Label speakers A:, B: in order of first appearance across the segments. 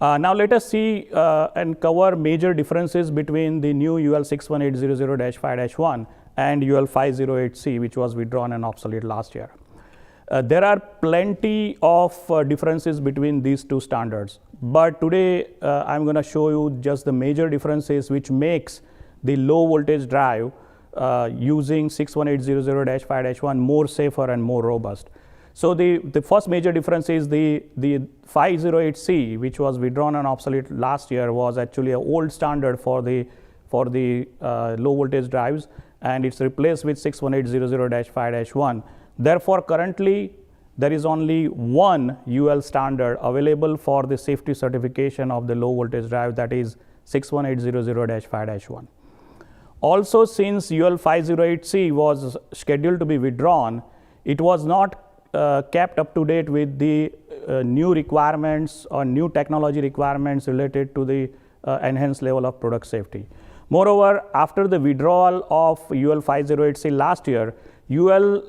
A: Now let us see and cover major differences between the new UL 61800-5-1 and UL 508C, which was withdrawn and obsolete last year. There are plenty of differences between these two standards, but today I'm going to show you just the major differences which makes the low voltage drive using 61800-5-1 more safer and more robust. So the first major difference is the 508C, which was withdrawn and obsolete last year, was actually an old standard for the low voltage drives, and it's replaced with 61800-5-1. Therefore, currently there is only one UL standard available for the safety certification of the low voltage drive, that is 61800-5-1. Also, since UL 508C was scheduled to be withdrawn, it was not kept up to date with the new requirements or new technology requirements related to the enhanced level of product safety. Moreover, after the withdrawal of UL 508C last year, UL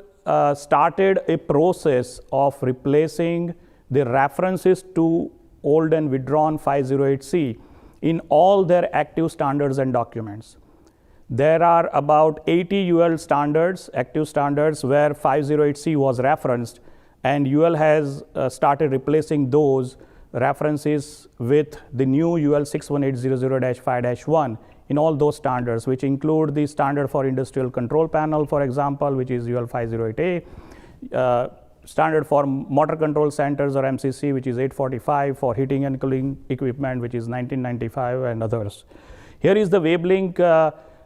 A: started a process of replacing the references to old and withdrawn 508C in all their active standards and documents. There are about 80 UL standards, active standards, where 508C was referenced, and UL has started replacing those references with the new UL 61800-5-1 in all those standards, which include the standard for industrial control panel, for example, which is UL 508A, standard for motor control centers or MCC, which is 845, for heating and cooling equipment, which is 1995, and others. Here is the web link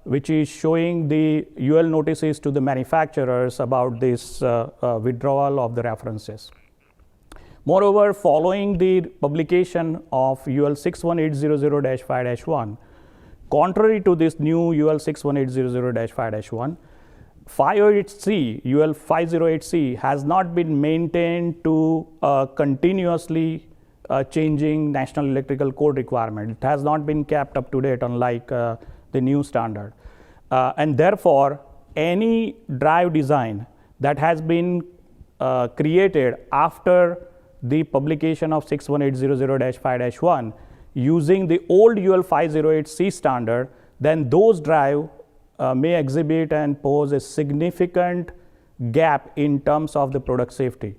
A: which is showing the UL notices to the manufacturers about this withdrawal of the references. Moreover, following the publication of UL 61800-5-1, contrary to this new UL 61800-5-1, 508C, UL 508C has not been maintained to continuously changing National Electrical Code requirement. It has not been kept up to date, unlike the new standard. And therefore, any drive design that has been created after the publication of 61800-5-1 using the old UL 508C standard, then those drive may exhibit and pose a significant gap in terms of the product safety.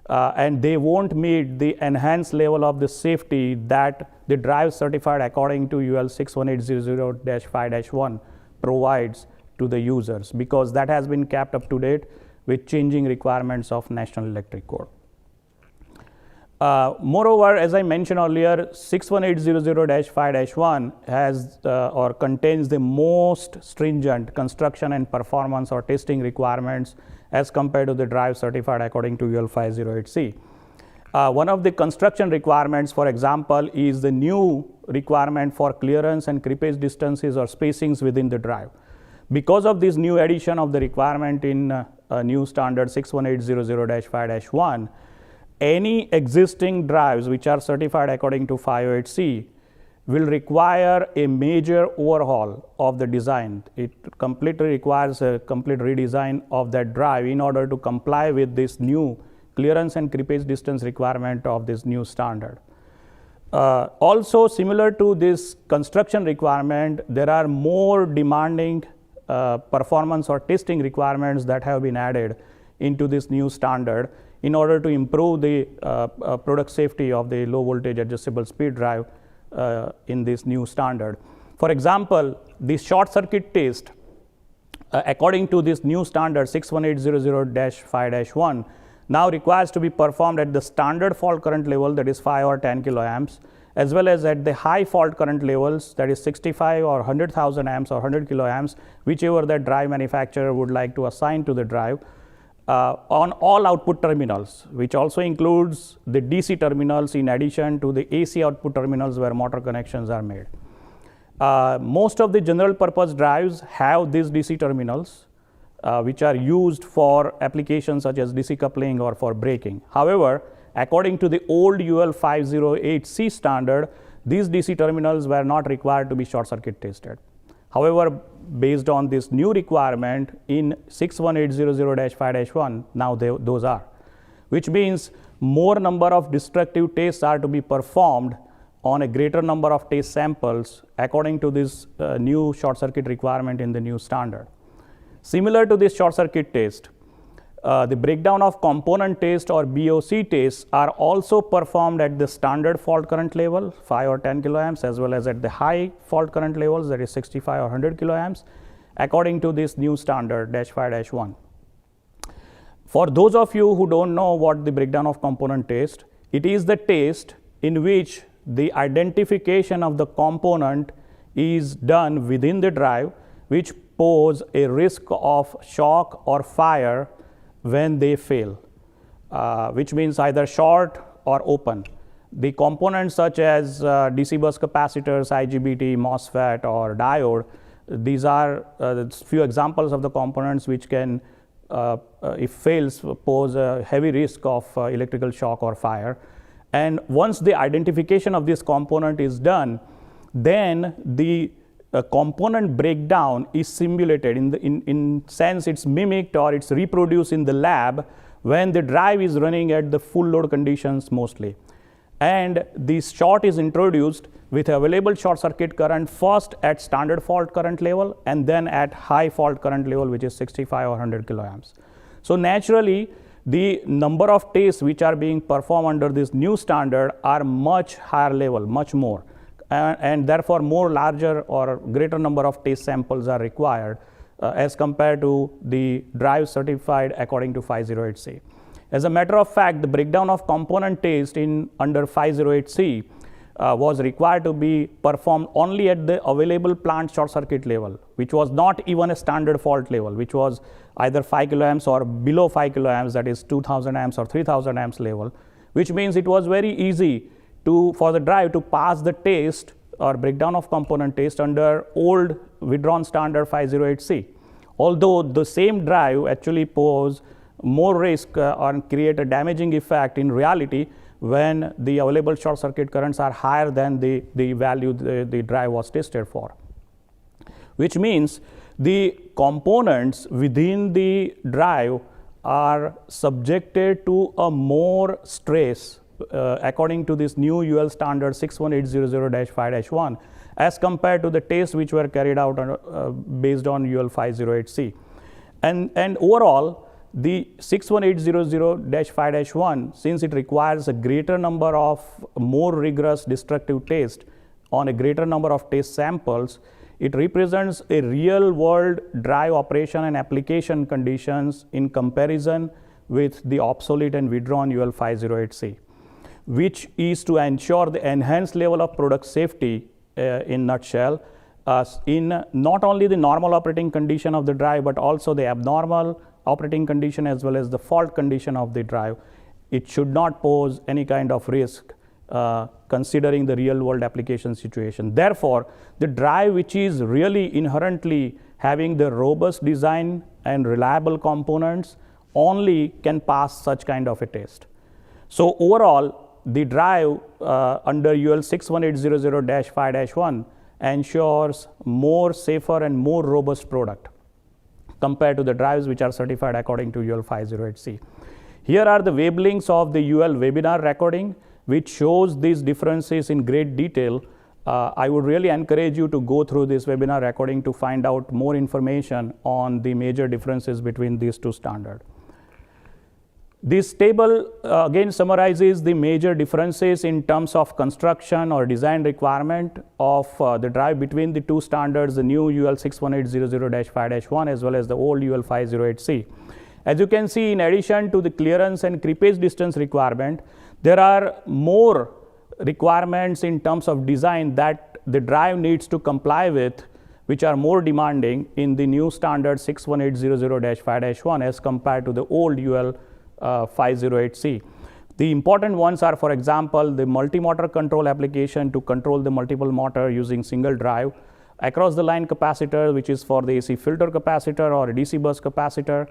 A: And they won't meet the enhanced level of the safety that the drive certified according to UL 61800-5-1 provides to the users, because that has been kept up to date with changing requirements of National Electric Code. Moreover, as I mentioned earlier, 61800-5-1 has or contains the most stringent construction and performance or testing requirements as compared to the drive certified according to UL 508C. One of the construction requirements, for example, is the new requirement for clearance and creepage distances or spacings within the drive. Because of this new addition of the requirement in new standard 61800-5-1, any existing drives which are certified according to 508C will require a major overhaul of the design. It completely requires a complete redesign of that drive in order to comply with this new clearance and creepage distance requirement of this new standard. Also, similar to this construction requirement, there are more demanding performance or testing requirements that have been added into this new standard in order to improve the product safety of the low voltage adjustable speed drive in this new standard. For example, the short circuit test according to this new standard 61800-5-1 now requires to be performed at the standard fault current level, that is 5 or 10 kiloamps, as well as at the high fault current levels, that is 65 or 100,000 amps or 100 kiloamps, whichever the drive manufacturer would like to assign to the drive, on all output terminals, which also includes the DC terminals in addition to the AC output terminals where motor connections are made. Most of the general purpose drives have these DC terminals, which are used for applications such as DC coupling or for braking. However, according to the old UL 508C standard, these DC terminals were not required to be short circuit tested. However, based on this new requirement in 61800-5-1, now those are, which means more number of destructive tests are to be performed on a greater number of test samples according to this new short circuit requirement in the new standard. Similar to this short circuit test, the breakdown of component test or BOC tests are also performed at the standard fault current level 5 or 10 kiloamps, as well as at the high fault current levels, that is 65 or 100 kiloamps, according to this new standard -5-1. For those of you who don't know what the breakdown of component test, it is the test in which the identification of the component is done within the drive, which pose a risk of shock or fire when they fail, which means either short or open. The components such as DC bus capacitors, IGBT, MOSFET or diode, these are few examples of the components which can, if fails, pose a heavy risk of electrical shock or fire. And once the identification of this component is done, then the component breakdown is simulated in sense it's mimicked or it's reproduced in the lab when the drive is running at the full load conditions mostly. And this short is introduced with available short circuit current first at standard fault current level and then at high fault current level, which is 65 or 100 kiloamps. So naturally, the number of tests which are being performed under this new standard are much higher level, much more. And therefore more larger or greater number of test samples are required as compared to the drive certified according to 508C. As a matter of fact, the breakdown of component test in under 508C was required to be performed only at the available plant short circuit level, which was not even a standard fault level, which was either 5 kiloamps or below 5 kiloamps, that is 2000 amps or 3000 amps level, which means it was very easy for the drive to pass the test or breakdown of component test under old withdrawn standard 508C. Although the same drive actually pose more risk or create a damaging effect in reality when the available short circuit currents are higher than the value the drive was tested for. Which means the components within the drive are subjected to a more stress according to this new UL standard 61800-5-1 as compared to the tests which were carried out based on UL 508C. And overall, the 61800-5-1, since it requires a greater number of more rigorous destructive tests on a greater number of test samples, it represents a real world drive operation and application conditions in comparison with the obsolete and withdrawn UL 508C, which is to ensure the enhanced level of product safety in nutshell, in not only the normal operating condition of the drive, but also the abnormal operating condition as well as the fault condition of the drive. It should not pose any kind of risk considering the real world application situation. Therefore, the drive which is really inherently having the robust design and reliable components only can pass such kind of a test. So overall, the drive under UL 61800-5-1 ensures more safer and more robust product compared to the drives which are certified according to UL 508C. Here are the web links of the UL webinar recording, which shows these differences in great detail. I would really encourage you to go through this webinar recording to find out more information on the major differences between these two standards. This table again summarizes the major differences in terms of construction or design requirement of the drive between the two standards, the new UL 61800-5-1 as well as the old UL 508C. As you can see, in addition to the clearance and creepage distance requirement, there are more requirements in terms of design that the drive needs to comply with, which are more demanding in the new standard 61800-5-1 as compared to the old UL 508C. The important ones are, for example, the multi-motor control application to control the multiple motor using single drive, across the line capacitor, which is for the AC filter capacitor or DC bus capacitor,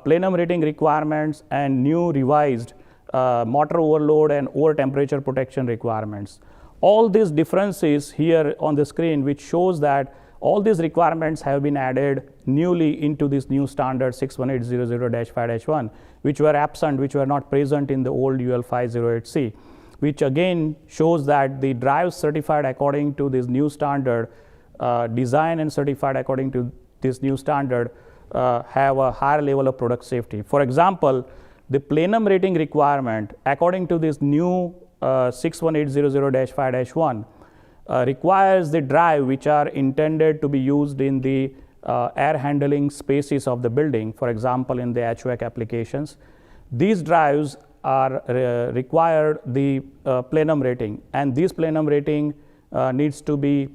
A: plenum rating requirements, and new revised motor overload and over temperature protection requirements. All these differences here on the screen, which shows that all these requirements have been added newly into this new standard 61800-5-1, which were absent, which were not present in the old UL 508C. which again shows that the drives certified according to this new standard, designed and certified according to this new standard, have a higher level of product safety. For example, the plenum rating requirement according to this new 61800-5-1 requires the drive which are intended to be used in the air handling spaces of the building, for example in the HVAC applications. These drives are required the plenum rating, and this plenum rating needs to be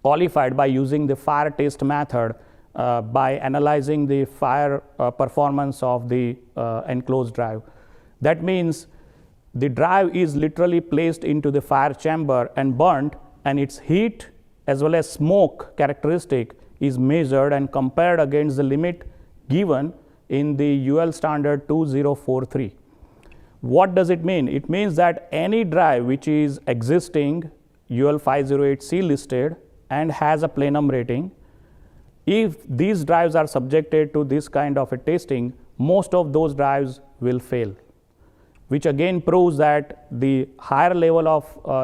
A: qualified by using the fire test method by analyzing the fire performance of the enclosed drive. That means the drive is literally placed into the fire chamber and burnt, and its heat as well as smoke characteristic is measured and compared against the limit given in the UL standard 2043. What does it mean? It means that any drive which is existing UL 508C listed and has a plenum rating, if these drives are subjected to this kind of a testing, most of those drives will fail, which again proves that the higher level of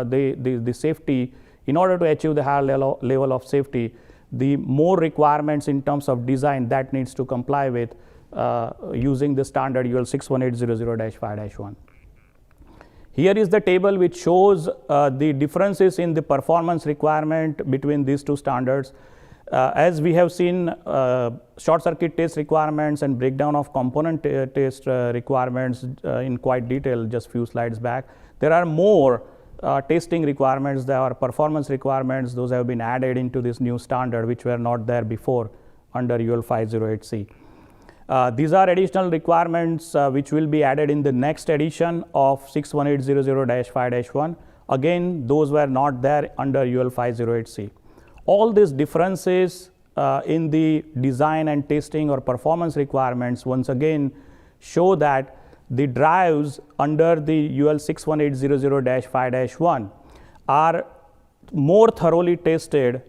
A: the safety, in order to achieve the higher level of safety, the more requirements in terms of design that needs to comply with using the standard UL 61800-5-1. Here is the table which shows the differences in the performance requirement between these two standards. As we have seen, short circuit test requirements and breakdown of component test requirements in quite detail just few slides back. There are more testing requirements, there are performance requirements, those have been added into this new standard which were not there before under UL 508C. These are additional requirements which will be added in the next edition of 61800-5-1. Again, those were not there under UL 508C. All these differences in the design and testing or performance requirements once again show that the drives under the UL 61800-5-1 are more thoroughly tested,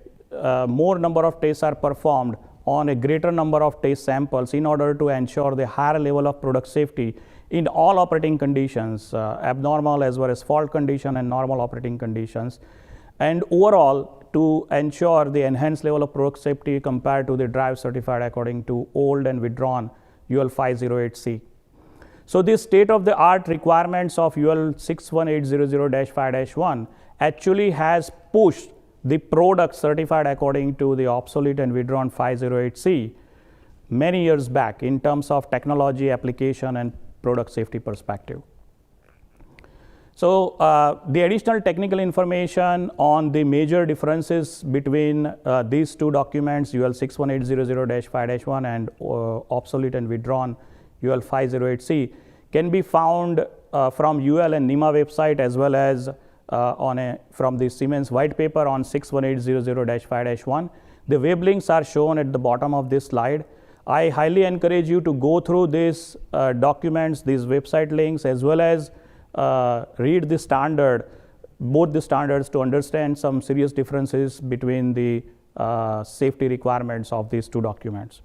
A: more number of tests are performed on a greater number of test samples in order to ensure the higher level of product safety in all operating conditions, abnormal as well as fault condition and normal operating conditions, and overall to ensure the enhanced level of product safety compared to the drive certified according to old and withdrawn UL 508C. So these state-of-the-art requirements of UL 61800-5-1 actually has pushed the product certified according to the obsolete and withdrawn 508C many years back in terms of technology, application, and product safety perspective. So the additional technical information on the major differences between these two documents, UL 61800-5-1 and obsolete and withdrawn UL 508C, can be found from UL and NEMA website as well as from the Siemens white paper on 61800-5-1. The web links are shown at the bottom of this slide. I highly encourage you to go through these documents, these website links, as well as read the standard, both the standards, to understand some serious differences between the safety requirements of these two documents.